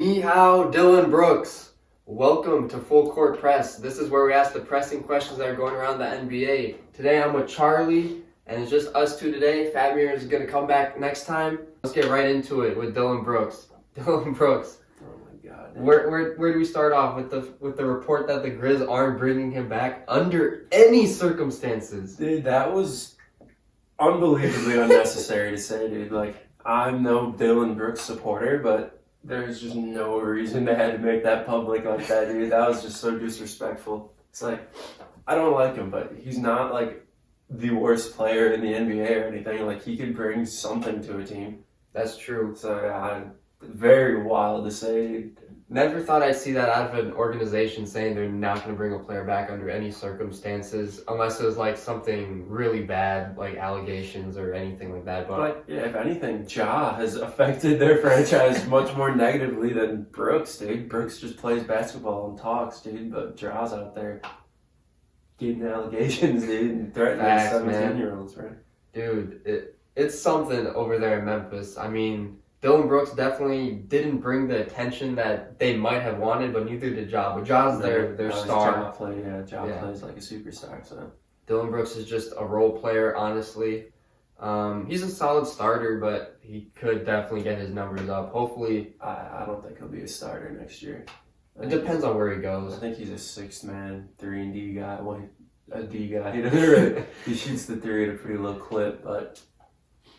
Ni hao, Dillon Brooks. Welcome to Full Court Press. This is where we ask the pressing questions that are going around the NBA. Today I'm with Charlie, and it's just us two today. Fabir is going to come back next time. Let's get right into it with Dillon Brooks. Dillon Brooks. Oh my God. Where do we start off with the report that the Grizz aren't bringing him back under any circumstances? Dude, that was unbelievably unnecessary to say, dude. Like, I'm no Dillon Brooks supporter, but there's just no reason they had to make that public like that, dude. That was just so disrespectful. It's like, I don't like him, but he's not like the worst player in the NBA or anything. Like, he could bring something to a team. That's true. So, yeah, very wild to say, dude. Never thought I'd see that out of an organization saying they're not going to bring a player back under any circumstances, unless it was like something really bad, like allegations or anything like that. But yeah, if anything, Ja has affected their franchise much more negatively than Brooks, dude. Brooks just plays basketball and talks, dude, but Ja's out there getting allegations, dude, and threatening 17-year-olds, right? Dude, it's something over there in Memphis. I mean, Dillon Brooks definitely didn't bring the attention that they might have wanted, but neither did Ja. But Ja's their star. Ja plays like a superstar, so. Dillon Brooks is just a role player, honestly. He's a solid starter, but he could definitely get his numbers up. Hopefully. I don't think he'll be a starter next year. It depends on where he goes. I think he's a sixth-man, 3-and-D guy. Well, a D guy. He shoots the three at a pretty low clip, but...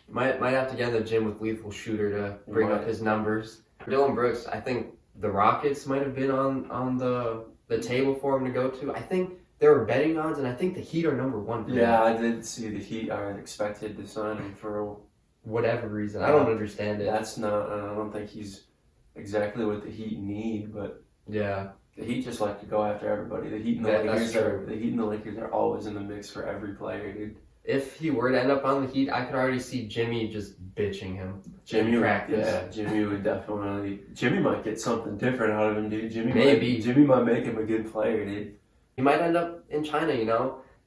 Might have to get in the gym with Lethal Shooter to bring up his numbers. Dillon Brooks, I think the Rockets might have been on the table for him to go to. I think there were betting odds, and I think the Heat are number one. Yeah, I did see the Heat are expected to sign him for whatever reason. I don't understand it. That's not. I don't think he's exactly what the Heat need, but yeah, the Heat just like to go after everybody. The Heat and the Lakers are always in the mix for every player, dude. If he were to end up on the Heat, I could already see Jimmy just bitching him. Jimmy would definitely. Jimmy might get something different out of him, dude. Jimmy might make him a good player, dude. He might end up in China,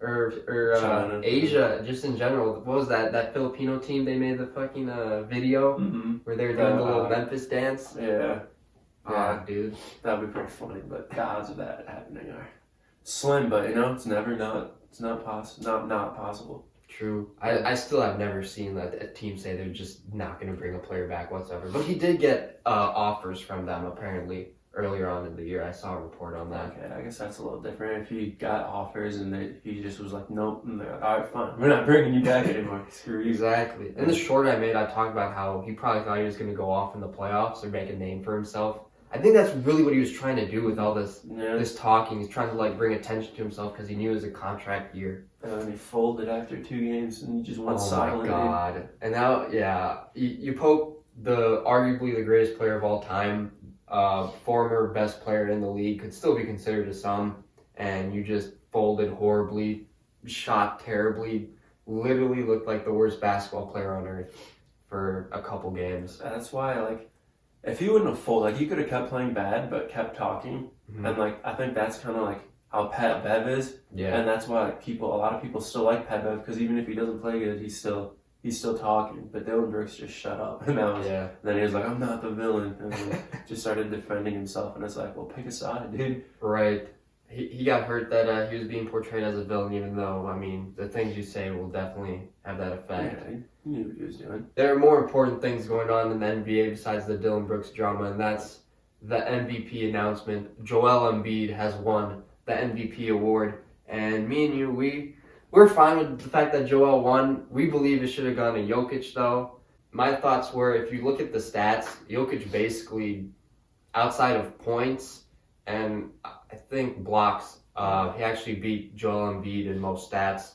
or China. Asia, just in general. What was that Filipino team? They made the fucking video where they're doing the little Memphis dance. Yeah. Dude, that'd be pretty funny. But the odds of that happening are slim. But it's never not. It's not possible. True. I still have never seen a team say they're just not going to bring a player back whatsoever. But he did get offers from them apparently earlier on in the year. I saw a report on that. Okay, I guess that's a little different. If he got offers and he just was like, nope, and they're like, all right, fine, we're not bringing you back anymore. Screw you. Exactly. In the short I made, I talked about how he probably thought he was going to go off in the playoffs or make a name for himself. I think that's really what he was trying to do with all this talking. He's trying to bring attention to himself because he knew it was a contract year. And he folded after 2 games and he just went silent. Oh my God! And now, you poke arguably the greatest player of all time, former best player in the league, could still be considered to some, and you just folded horribly, shot terribly, literally looked like the worst basketball player on earth for a couple games. That's why, if he wouldn't have folded, he could have kept playing bad, but kept talking. Mm-hmm. And, I think that's kind of how Pat Bev is. Yeah. And that's why a lot of people still like Pat Bev, because even if he doesn't play good, he's still talking. But Dillon Brooks just shut up. And then he was like, I'm not the villain. And then just started defending himself. And it's like, well, pick a side, dude. Right. He got hurt that he was being portrayed as a villain, even though, the things you say will definitely have that effect. Yeah, he knew what he was doing. There are more important things going on in the NBA besides the Dillon Brooks drama, and that's the MVP announcement. Joel Embiid has won the MVP award, and me and you, we're fine with the fact that Joel won. We believe it should have gone to Jokic, though. My thoughts were, if you look at the stats, Jokic basically, outside of points and I think blocks, he actually beat Joel Embiid in most stats.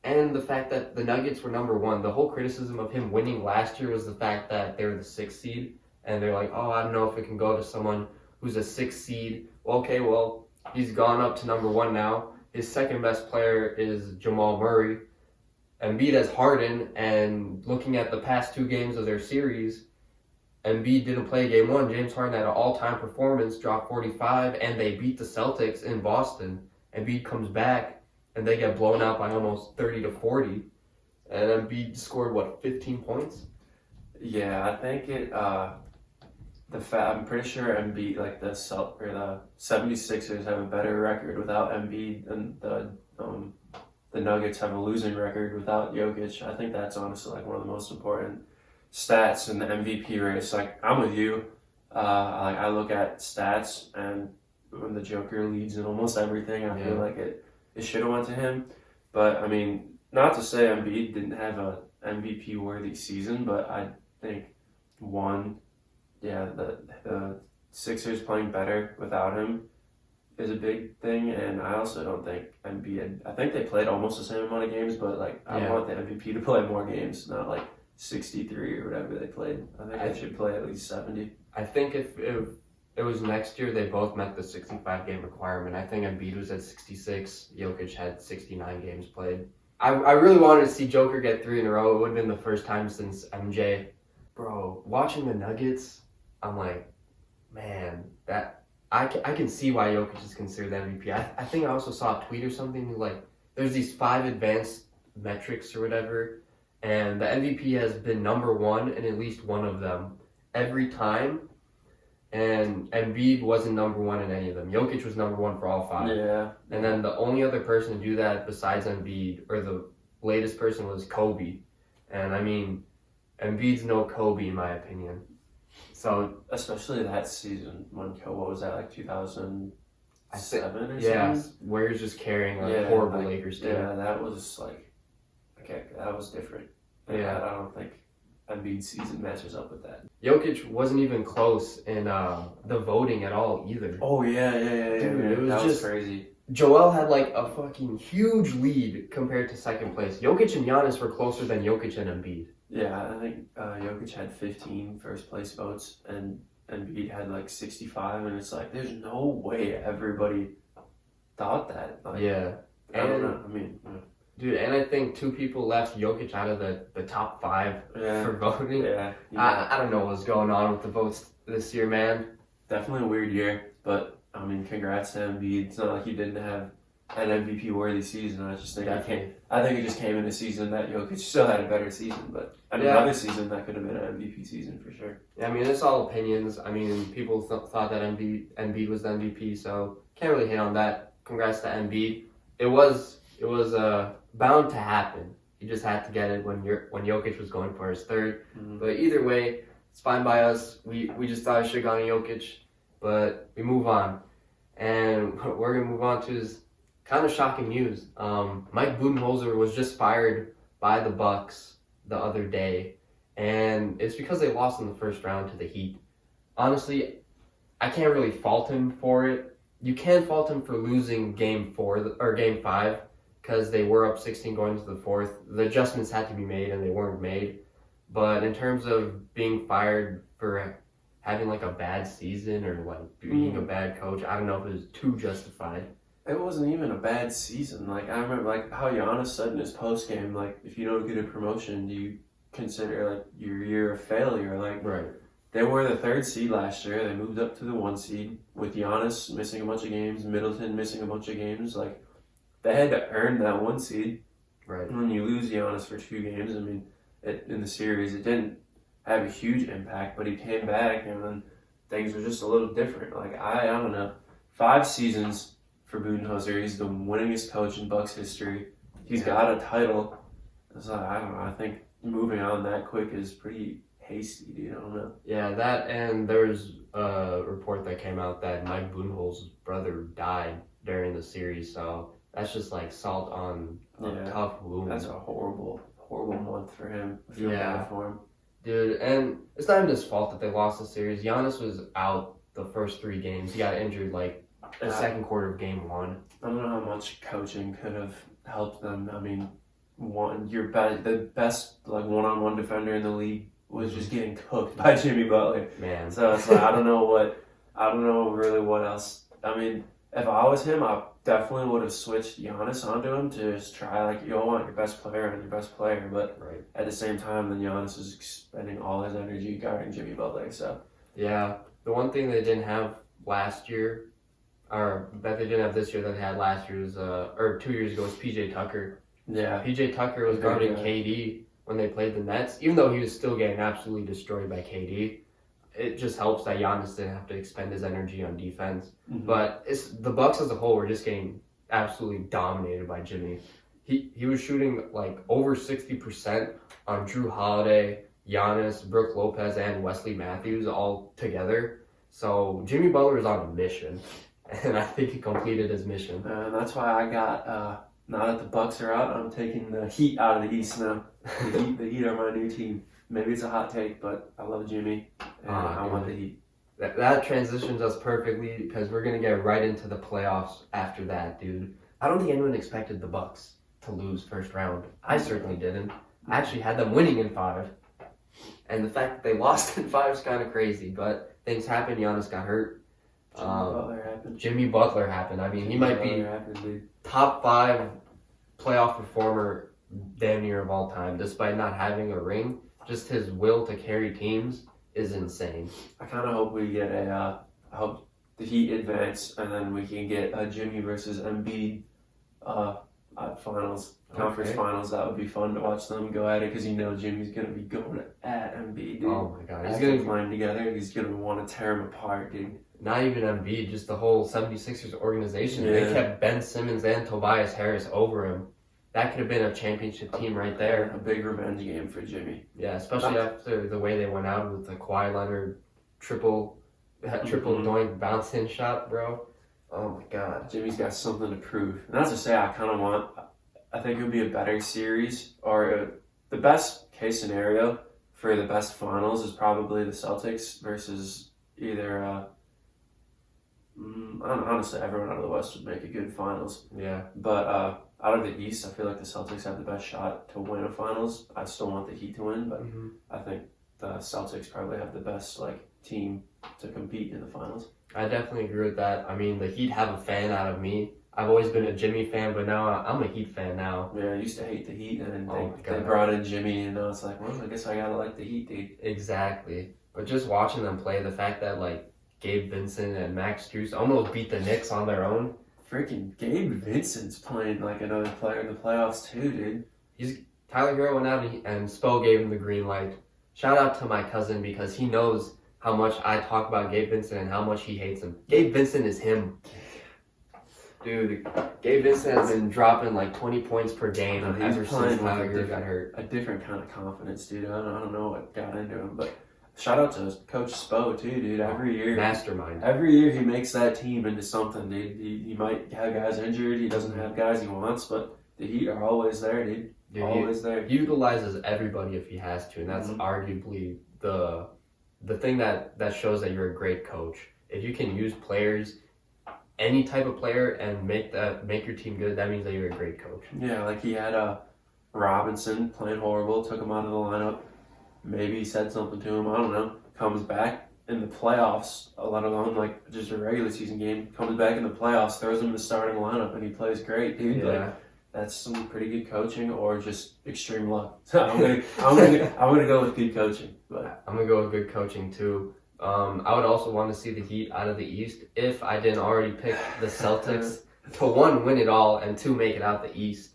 And the fact that the Nuggets were number one, the whole criticism of him winning last year was the fact that they were the 6th seed. And they're like, I don't know if it can go to someone who's a 6th seed. Well, he's gone up to number 1 now. His second best player is Jamal Murray. Embiid has Harden, and looking at the past 2 games of their series, Embiid didn't play game 1. James Harden had an all-time performance, dropped 45, and they beat the Celtics in Boston. Embiid comes back, and they get blown out by almost 30-40. And Embiid scored, 15 points? Yeah, I think I'm pretty sure Embiid, like the 76ers have a better record without Embiid than the Nuggets have a losing record without Jokic. I think that's honestly like one of the most important stats in the MVP race. Like I'm with you. I look at stats, and when the Joker leads in almost everything, I feel like it should have went to him. But I mean, not to say Embiid didn't have a MVP worthy season, but I think the Sixers playing better without him is a big thing, and I also don't think Embiid. I think they played almost the same amount of games, but like I want the MVP to play more games, not like 63 or whatever they played. I think they should play at least 70. I think if it was next year, they both met the 65 game requirement. I think Embiid was at 66. Jokic had 69 games played. I really wanted to see Joker get 3 in a row. It would have been the first time since MJ. Bro, watching the Nuggets, I'm like, man, that I can see why Jokic is considered MVP. I think I also saw a tweet or something like there's these 5 advanced metrics or whatever, and the MVP has been number 1 in at least one of them every time, and Embiid wasn't number 1 in any of them. Jokic was number 1 for all 5. Yeah. And then the only other person to do that besides Embiid, or the latest person, was Kobe. And I mean, Embiid's no Kobe in my opinion. So especially that season when what was that, like 2007 or something? Yeah, where he's just carrying a horrible Lakers team. Yeah, that was that was different. Yeah, I don't think Embiid's season matches up with that. Jokic wasn't even close in the voting at all either. Oh yeah. Dude, that was crazy. Joel had like a fucking huge lead compared to second place. Jokic and Giannis were closer than Jokic and Embiid. Yeah, I think Jokic had 15 first place votes, and Embiid had like 65, and it's like there's no way everybody thought that. Like, yeah, I don't know. I mean, dude, and I think 2 people left Jokic out of the top 5 for voting. Yeah. I don't know what's going on with the votes this year, man. Definitely a weird year, but I mean, congrats to Embiid. It's not like he didn't have an MVP worthy season. I just think it just came in a season that Jokic still had a better season, but another season that could have been an MVP season for sure. Yeah, I mean, it's all opinions. I mean, people thought that Embiid was the MVP, so can't really hate on that. Congrats to Embiid. It was bound to happen. He just had to get it when Jokic was going for his 3rd. Mm-hmm. But either way, it's fine by us. We just thought I should have gone to Jokic, but we move on. And what we're gonna move on to is kind of shocking news. Mike Budenholzer was just fired by the Bucks the other day, and it's because they lost in the first round to the Heat. Honestly, I can't really fault him for it. You can fault him for losing Game 5 because they were up 16 going to the 4th. The adjustments had to be made, and they weren't made. But in terms of being fired for having like a bad season or like being a bad coach, I don't know if it was too justified. It wasn't even a bad season. Like I remember, like how Giannis said in his post game, like if you don't get a promotion, do you consider like your year a failure? Like right. They were the 3rd seed last year. They moved up to the 1 seed with Giannis missing a bunch of games, Middleton missing a bunch of games. Like they had to earn that 1 seed. Right. And when you lose Giannis for 2 games, I mean, in the series, it didn't have a huge impact, but he came back and then things were just a little different. Like I don't know, 5 seasons for Budenholzer. He's the winningest coach in Bucks history. He's got a title. So I don't know. I think moving on that quick is pretty hasty, dude. I don't know. Yeah, that, and there was a report that came out that Mike Budenholzer's brother died during the series, so that's just like salt on a tough wound. That's a horrible month for him. I feel bad for him. Dude, and it's not even his fault that they lost the series. Giannis was out the first 3 games. He got injured like the second quarter of Game 1. I don't know how much coaching could have helped them. I mean, the best like one-on-one defender in the league was just getting cooked by Jimmy Butler. Man. So it's like I don't know really what else. I mean, if I was him, I definitely would have switched Giannis onto him to just try like you want your best player on your best player, but at the same time, then Giannis is spending all his energy guarding Jimmy Butler. So yeah, the one thing they didn't have last year, or that they didn't have this year that they had last year was or 2 years ago was PJ Tucker. Yeah, PJ Tucker was guarding KD when they played the Nets, even though he was still getting absolutely destroyed by KD. it just helps that Giannis didn't have to expend his energy on defense. Mm-hmm. But the Bucks as a whole were just getting absolutely dominated by Jimmy. He was shooting like over 60% on Drew Holiday, Giannis, Brook Lopez, and Wesley Matthews all together. So Jimmy Butler is on a mission, and I think he completed his mission. That's why I got, now that the Bucks are out, I'm taking the Heat out of the East now. The Heat are my new team. Maybe it's a hot take, but I love Jimmy, and I want the Heat. That transitions us perfectly because we're going to get right into the playoffs after that, dude. I don't think anyone expected the Bucks to lose first round. I certainly didn't. I actually had them winning in 5. And the fact that they lost in 5 is kind of crazy, but things happened. Giannis got hurt. Jimmy Butler happened. I mean, he might be top 5 playoff performer damn near of all time, despite not having a ring. Just his will to carry teams is insane. I kind of hope we get I hope the Heat advance, and then we can get a Jimmy versus Embiid finals, conference finals. That would be fun to watch them go at it, because Jimmy's going to be going at Embiid, dude. Oh my God. He's going to be playing together. He's going to want to tear him apart, dude. Not even Embiid, just the whole 76ers organization. Yeah. They kept Ben Simmons and Tobias Harris over him. That could have been a championship team right there. A big revenge game for Jimmy. Yeah, especially after the way they went out with the Kawhi Leonard triple doink bounce-in shot, bro. Oh my God. Jimmy's got something to prove. And that's to say, I think it would be a better series, or the best case scenario for the best finals is probably the Celtics versus either, honestly, everyone out of the West would make a good finals. Yeah. But out of the East, I feel like the Celtics have the best shot to win a finals. I still want the Heat to win, but I think the Celtics probably have the best team to compete in the finals. I definitely agree with that. I mean, the Heat have a fan out of me. I've always been a Jimmy fan, but now I'm a Heat fan now. Yeah, I used to hate the Heat, and then they brought in Jimmy, and I was like, well, I guess I gotta like the Heat, dude. Exactly. But just watching them play, the fact that Gabe Vincent and Max Strus almost beat the Knicks on their own. Freaking Gabe Vincent's playing like another player in the playoffs too, dude. Tyler Hero went out and Spo gave him the green light. Shout out to my cousin, because he knows how much I talk about Gabe Vincent and how much he hates him. Gabe Vincent is him. Dude, Gabe Vincent has been dropping 20 points per game ever since Tyler Hero got hurt. A different kind of confidence, dude. I don't know what got into him, but shout out to Coach Spo too, dude. Every year, mastermind. Every year he makes that team into something, dude. He might have guys injured. He doesn't have guys he wants, but the Heat are always there, dude. Always there. He utilizes everybody if he has to, and that's arguably the thing that shows that you're a great coach. If you can use players, any type of player, and make your team good, that means that you're a great coach. Yeah, he had Robinson playing horrible, took him out of the lineup. Maybe he said something to him, I don't know. Comes back in the playoffs, let alone just a regular season game. Comes back in the playoffs, throws him in the starting lineup, and he plays great, dude. Yeah. That's some pretty good coaching, or just extreme luck. So I'm gonna go with good coaching. But I'm gonna go with good coaching too. I would also want to see the Heat out of the East if I didn't already pick the Celtics to 1, win it all, and 2, make it out the East.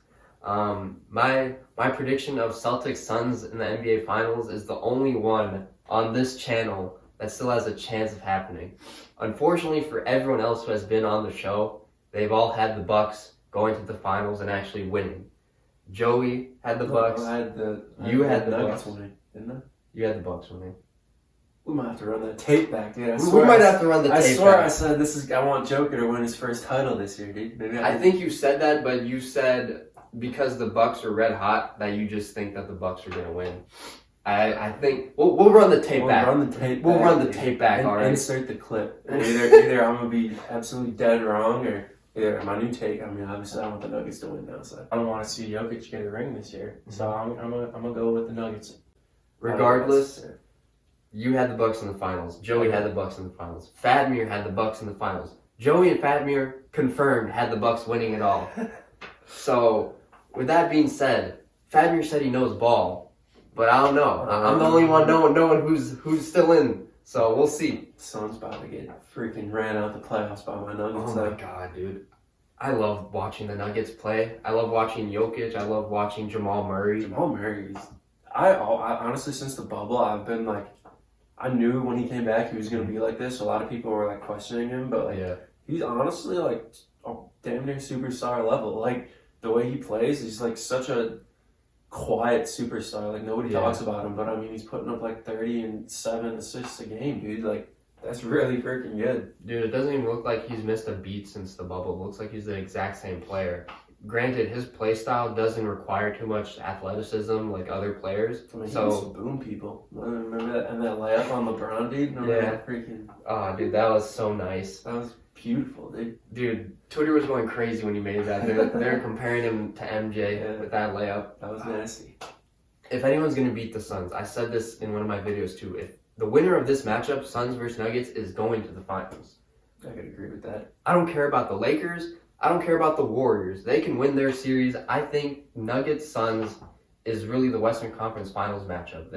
My prediction of Celtics Suns in the NBA Finals is the only one on this channel that still has a chance of happening. Unfortunately for everyone else who has been on the show, they've all had the Bucks going to the finals and actually winning. Joey had the Bucks. You had the Nuggets Bucks winning, didn't I? You had the Bucks winning. We might have to run that tape back, dude. We might have to run the tape back. I swear I said I want Joker to win his first title this year, dude. Maybe I think you said that, but you said because the Bucks are red hot that you just think that the Bucks are gonna win. I think we'll run the tape back. Run the tape. We'll run the tape back. All right. Insert the clip. And either I'm gonna be absolutely dead wrong, or either my new take. I mean, obviously I want the Nuggets to win now, so I don't want to see Jokic get a ring this year. So I'm gonna go with the Nuggets. Regardless, you had the Bucks in the finals. Joey had the Bucks in the finals. Fadmir had the Bucks in the finals. Joey and Fadmir confirmed had the Bucks winning it all. So, with that being said, Fadmir said he knows ball, but I don't know. I'm the only one knowing who's still in. So we'll see. Someone's about to get freaking ran out the playoffs by my Nuggets. Oh my God, dude. I love watching the Nuggets play. I love watching Jokic. I love watching Jamal Murray. I honestly, since the bubble, I've been I knew when he came back he was going to be like this. A lot of people were like questioning him, but like he's honestly like a damn near superstar level. Like the way he plays, he's like such a quiet superstar. Like nobody talks about him, but I mean he's putting up like 30 and 7 assists a game, dude. Like that's really freaking good. Dude, it doesn't even look like he's missed a beat since the bubble. It looks like he's the exact same player. Granted, his play style doesn't require too much athleticism like other players. I mean, he used to boom people. Remember that? And that layup on LeBron, dude? Remember that freaking... Oh, dude, that was so nice. That was beautiful, dude. Dude, Twitter was going crazy when he made that. They're comparing him to MJ with that layup. That was nasty. If anyone's going to beat the Suns, I said this in one of my videos too, if the winner of this matchup, Suns versus Nuggets, is going to the finals. I could agree with that. I don't care about the Lakers. I don't care about the Warriors. They can win their series. I think Nuggets-Suns is really the Western Conference Finals matchup.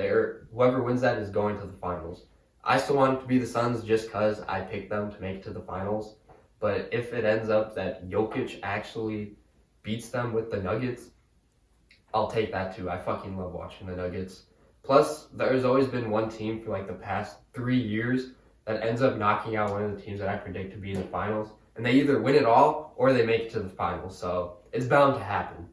Whoever wins that is going to the finals. I still want it to be the Suns just because I picked them to make it to the finals. But if it ends up that Jokic actually beats them with the Nuggets, I'll take that too. I fucking love watching the Nuggets. Plus, there's always been one team for like the past 3 years that ends up knocking out one of the teams that I predict to be in the finals. And they either win it all or they make it to the finals. So it's bound to happen.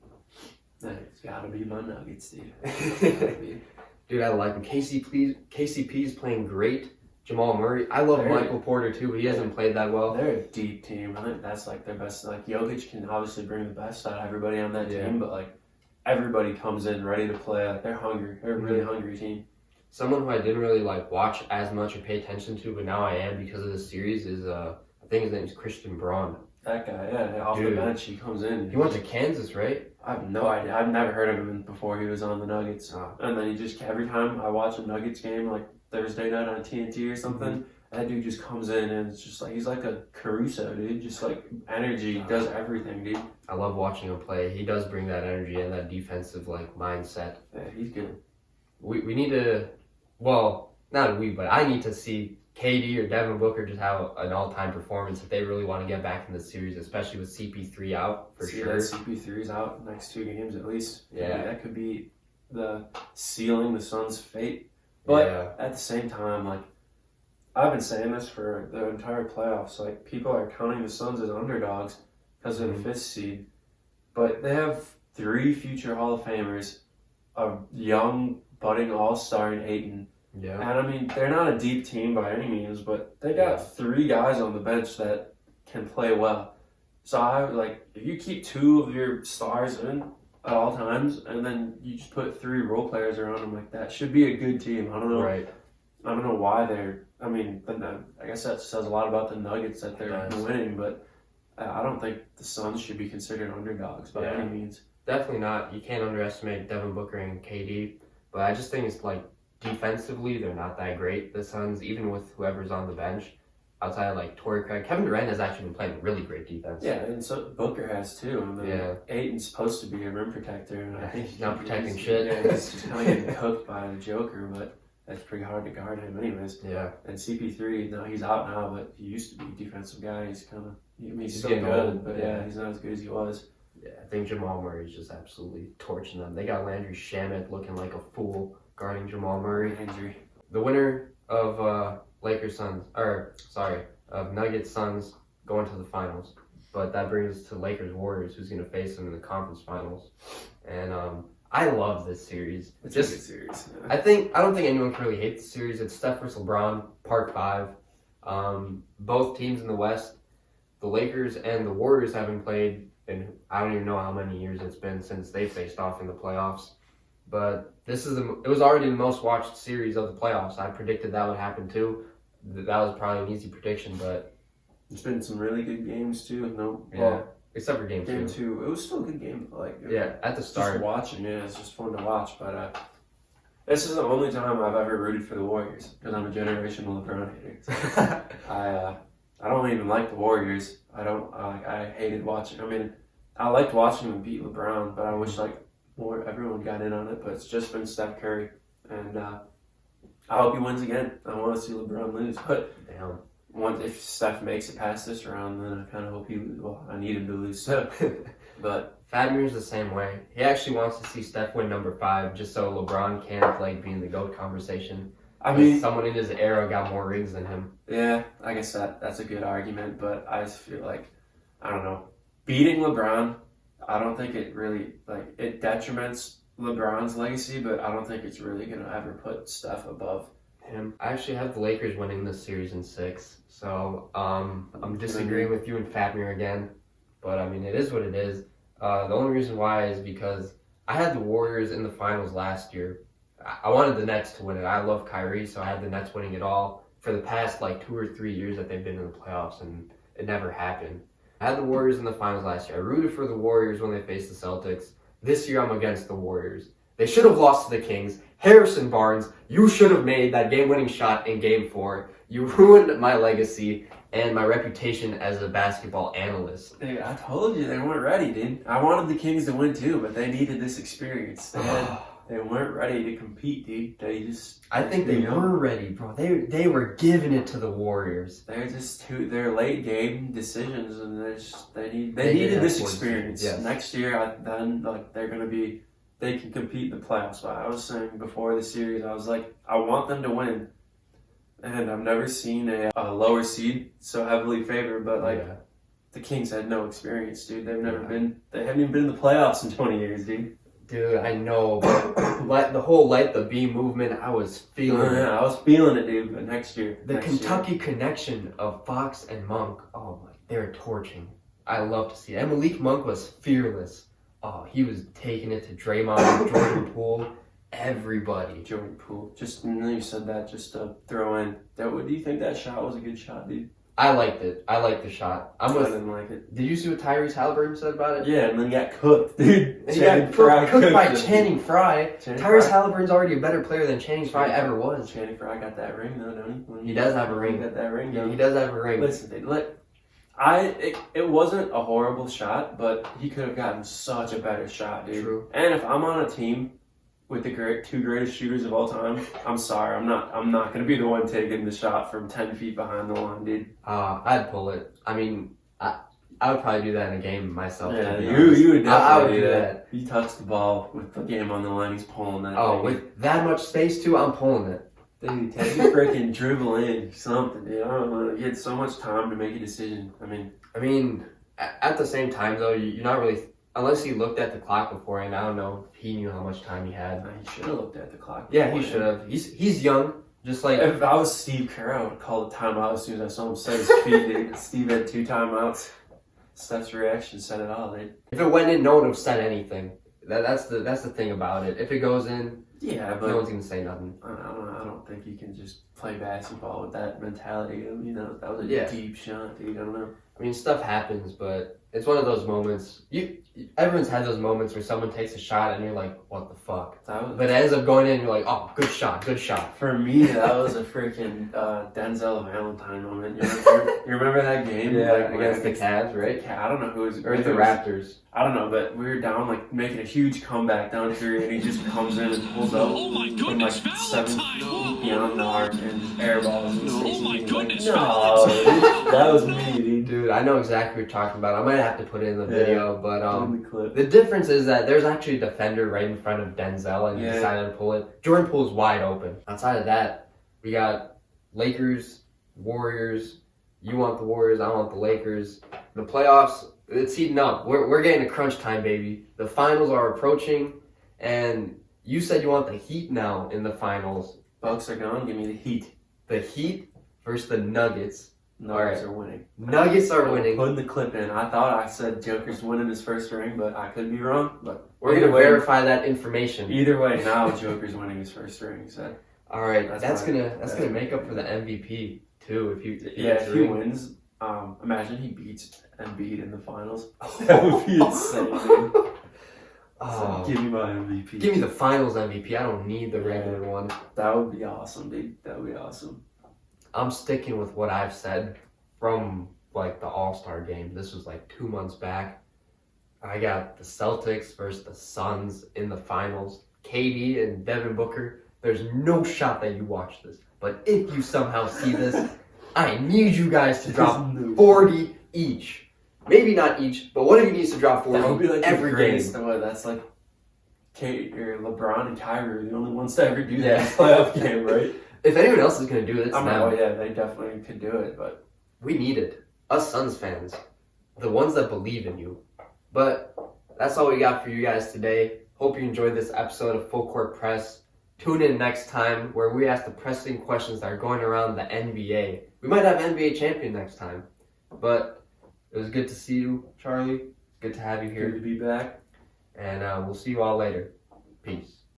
It's gotta be my Nuggets, dude. Dude, I like him. KCP is playing great. Jamal Murray. I love Michael Porter too, but he hasn't played that well. They're a deep team. I think that's like their best. Like Jokic can obviously bring the best out of everybody on that team, but like everybody comes in ready to play. Like they're hungry. They're a really hungry team. Someone who I didn't really like watch as much or pay attention to, but now I am because of this series is I think his name is Christian Braun. That guy, off the bench, he comes in. He went to Kansas, right? I have no idea. I've never heard of him before he was on the Nuggets. And then he just, every time I watch a Nuggets game, like Thursday night on TNT or something, that dude just comes in and it's just like, he's like a Caruso, dude. Just like energy, does everything, dude. I love watching him play. He does bring that energy and that defensive like mindset. Yeah, he's good. We need to, well, not we, but I need to see KD or Devin Booker just have an all-time performance if they really want to get back in the series, especially with CP3 out for sure. Yeah, CP3's out the next 2 games at least. Yeah. That could be the sealing the Suns' fate. But at the same time, like, I've been saying this for the entire playoffs. Like, people are counting the Suns as underdogs because of the 5th seed. But they have 3 future Hall of Famers, a young, budding all-star in Ayton. Yeah. And I mean, they're not a deep team by any means, but they got 3 guys on the bench that can play well. So I like, if you keep 2 of your stars in at all times, and then you just put 3 role players around them, like that should be a good team. I don't know. Right. I don't know why they're. I mean, I guess that says a lot about the Nuggets that they're winning, but I don't think the Suns should be considered underdogs by any means. Definitely not. You can't underestimate Devin Booker and KD, but I just think it's like, defensively, they're not that great, the Suns, even with whoever's on the bench. Outside of like Torrey Craig. Kevin Durant has actually been playing really great defense. Yeah, and so Booker has too. And then Ayton's supposed to be a rim protector, and I think he's not protecting shit. Yeah, he's just kind of getting cooked by the Joker, but that's pretty hard to guard him anyways. Yeah. And CP3, no, he's out now, but he used to be a defensive guy. He's kind of, he's still getting good, old, but he's not as good as he was. Yeah, I think Jamal Murray's just absolutely torching them. They got Landry Shamet looking like a fool guarding Jamal Murray. Injury. The winner of of Nuggets Suns going to the finals. But that brings us to Lakers Warriors, who's going to face them in the conference finals. And I love this series. It's a good series. Yeah. I don't think anyone can really hate the series. It's Steph versus LeBron, part 5. Both teams in the West, the Lakers and the Warriors haven't played in I don't even know how many years it's been since they faced off in the playoffs. But it was already the most watched series of the playoffs. I predicted that would happen too. That was probably an easy prediction, but there's been some really good games too. Except for game 2. 2, it was still a good game. At the start, just watching, it's just fun to watch. But this is the only time I've ever rooted for the Warriors because I'm a generational LeBron hater. I don't even like the Warriors. I hated watching. I mean, I liked watching them beat LeBron, but I wish everyone got in on it, but it's just been Steph Curry, and I hope he wins again. I want to see LeBron lose, but if Steph makes it past this round, then I kind of hope he loses. Well, I need him to lose, so. But Fadmir's the same way. He actually wants to see Steph win number 5, just so LeBron can't be in the GOAT conversation. I mean, someone in his era got more rings than him. Yeah, I guess that's a good argument, but I just feel like, I don't know, beating LeBron, I don't think it really, like, it detriments LeBron's legacy, but I don't think it's really going to ever put Steph above him. I actually have the Lakers winning this series in 6, so I'm disagreeing with you and Fatmir again, but I mean, it is what it is. The only reason why is because I had the Warriors in the finals last year. I wanted the Nets to win it. I love Kyrie, so I had the Nets winning it all for the past like 2 or 3 years that they've been in the playoffs, and it never happened. I had the Warriors in the finals last year. I rooted for the Warriors when they faced the Celtics. This year I'm against the Warriors. They should have lost to the Kings. Harrison Barnes, you should have made that game-winning shot in Game 4. You ruined my legacy and my reputation as a basketball analyst. Dude, I told you they weren't ready, dude. I wanted the Kings to win too, but they needed this experience. They weren't ready to compete, dude. I think they were ready, bro. They were giving it to the Warriors. They're late game decisions, and they needed this experience. Yes. Next year, they can compete in the playoffs. But I was saying before the series, I was like, I want them to win, and I've never seen a lower seed so heavily favored. But the Kings had no experience, dude. They haven't even been in the playoffs in 20 years, dude. Dude, I know, but the whole light the beam movement, I was feeling it. Yeah, I was feeling it, dude. But next year, Kentucky connection of Fox and Monk, oh my, they're torching. I love to see it. And Malik Monk was fearless. Oh, he was taking it to Draymond, Jordan Poole, everybody. Jordan Poole. Just you said that just to throw in. Do you think that shot was a good shot, dude? I liked it. I liked the shot. I didn't like it. Did you see what Tyrese Halliburton said about it? Yeah, and then he got cooked, dude. He got cooked by Channing Frye. Tyrese Halliburton's already a better player than Channing Frye ever was. Channing Frye got that ring, though, don't he? He does have a ring. He got that ring. Yeah, he does have a ring. Listen, dude, it wasn't a horrible shot, but he could have gotten such a better shot, dude. True. And if I'm on a team with the two greatest shooters of all time, I'm sorry, I'm not going to be the one taking the shot from 10 feet behind the line, dude. I'd pull it. I mean, I would probably do that in a game myself. Yeah, you would definitely I would do that. He touched the ball with the game on the line, he's pulling that. Oh, with that much space too, I'm pulling it. Dude, take a freaking dribble in something, dude. I don't know. You had so much time to make a decision. I mean, at the same time though, you're not really. Unless he looked at the clock beforehand, I don't know if he knew how much time he had. He should have looked at the clock. Yeah, he should have. He's young, just like. If I was Steve Kerr, I would call the timeout as soon as I saw him set his feet. Dude. Steve had 2 timeouts. Steph's reaction said it all, dude. If it went in, no one would have said anything. That's the thing about it. If it goes in, but no one's gonna say nothing. I don't think you can just play basketball with that mentality. That was a deep shot, dude. I don't know. I mean, stuff happens, but it's one of those moments. Everyone's had those moments where someone takes a shot and you're like, what the fuck? But it ends up going in and you're like, oh, good shot. For me, that was a freaking Denzel Valentine moment. You remember that game? Yeah, against the Cavs, right? I don't know who it was. Or the Raptors. I don't know, but we were down, like, making a huge comeback down 3, and he just comes in and pulls up from, like, 7 feet beyond the arc and just airballs. Oh my goodness, no, that was me, dude. I know exactly what you're talking about. I might have to put it in the video, but clip. The difference is that there's actually a defender right in front of Denzel, and he decided to pull it. Jordan Poole's wide open. Outside of that, we got Lakers, Warriors. You want the Warriors, I want the Lakers. The playoffs, it's heating up. We're getting to crunch time, baby. The finals are approaching, and you said you want the Heat now in the finals. Bucks are gone. Give me the Heat. The Heat versus the Nuggets. Nuggets are winning. Nuggets are winning. Putting the clip in. I thought I said Joker's winning his first ring, but I could be wrong. But we're going to verify that information. Either way, now Joker's winning his first ring. So. All right, that's gonna make up for the MVP too. If he wins, imagine he beats Embiid in the finals. That would be insane, dude. So give me my MVP. Give me the finals MVP. I don't need the regular one. That would be awesome, dude. That would be awesome. I'm sticking with what I've said from like the All-Star game. This was like 2 months back. I got the Celtics versus the Suns in the finals. KD and Devin Booker. There's no shot that you watch this. But if you somehow see this, I need you guys to drop 40 each. Maybe not each, but one of you needs to drop 40 that would be like every game. That's like LeBron and Kyrie are the only ones to ever do that in a playoff game, right? If anyone else is going to do it, it's I mean, them. oh yeah, they definitely could do it, but We need it. Us Suns fans. The ones that believe in you. But that's all we got for you guys today. Hope you enjoyed this episode of Full Court Press. Tune in next time where we ask the pressing questions that are going around the NBA. We might have NBA champion next time. But it was good to see you, Charlie. Good to have you here. good to be back. And we'll see you all later. Peace.